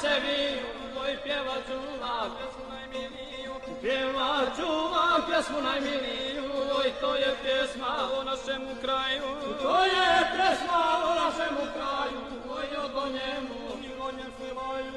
se viju, oj pjevat ću vam pjesmu najmiliju. Pjevat ću vam pjesmu najmiliju, oj to je pjesma o našemu kraju. To je pjesma o našemu kraju, oj o njemu i gonjem svilaju.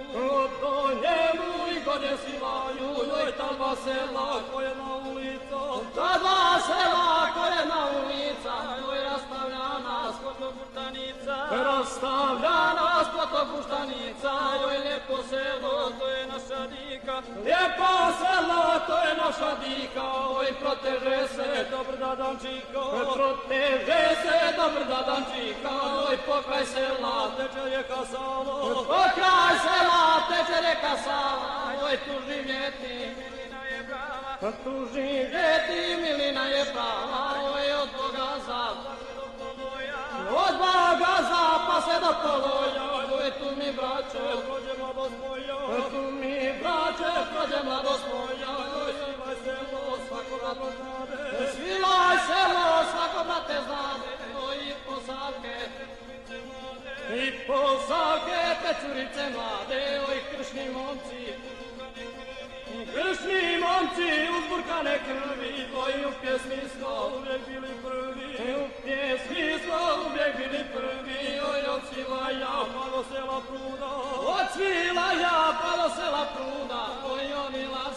O njemu i gonjem svilaju, oj ta dva sela koje na ulica. Ta dva sela koje na ulica, oj rastavlja nas kod buštanica. Rastavlja nas kod buštanica, oj lijepo selo, to je naša dika. Lijepo selo, to je naša dika, oj proteže se dobro da dančika. Proteže se dobro da dančika, oj pokraj sela teče rijeka Sava. Pokraj sela teče rijeka Sava, oj tu živjeti milina je prava. Tu živjeti milina je prava, oj od Boga zapa se do Poloja. Od Boga zapa se do Poloja, oj tu mi braće prođe mladost moja. Tu mi braće prođe mladost moja, oj svilaj selo svako brate znade. Svilaj selo svako brate znade, oj i posavke i posavke te curice mlade, oj kršni momci. Kršni momci uzburkane krvi, oj u pjesmi smo uvijek bili prvi. U pjesmi smo uvijek bili prvi, oj od Svilaja pa do sela Pruda. Od Svilaja pa do sela Pruda, oj orila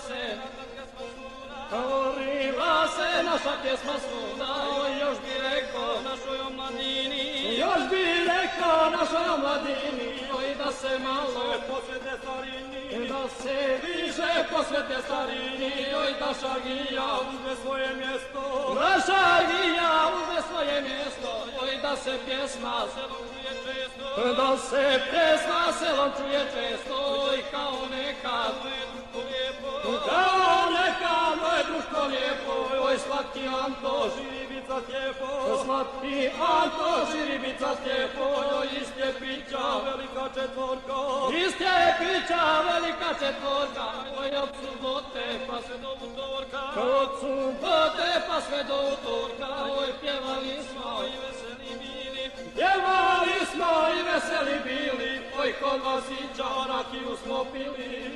se naša pjesma svuda, oj još bi rekao našoj omladini. Još bi rekao našoj omladini, oj da se malo posvete starini. Da se više posvete starini, oj da Šargija uzme svoje mjesto. Da Šargija uzme svoje mjesto, oj da se pjesma selom čuje često. Da se pjesma selom čuje često, oj kao nekad moje društvo lijepo. Kao nekad moje društvo lijepo, oj slatki Anto Žiribica Stjepo. Slatki Anto Žiribica Stjepo, oj iz Stjepića velika četvorka. Iz Stjepića velika četvorka, oj od subote pa sve do utorka. Od subote pa sve do utorka, oj pjevali smo i veseli bili. Pjevali smo i veseli bili, oj kod Vasića rakiju smo pili.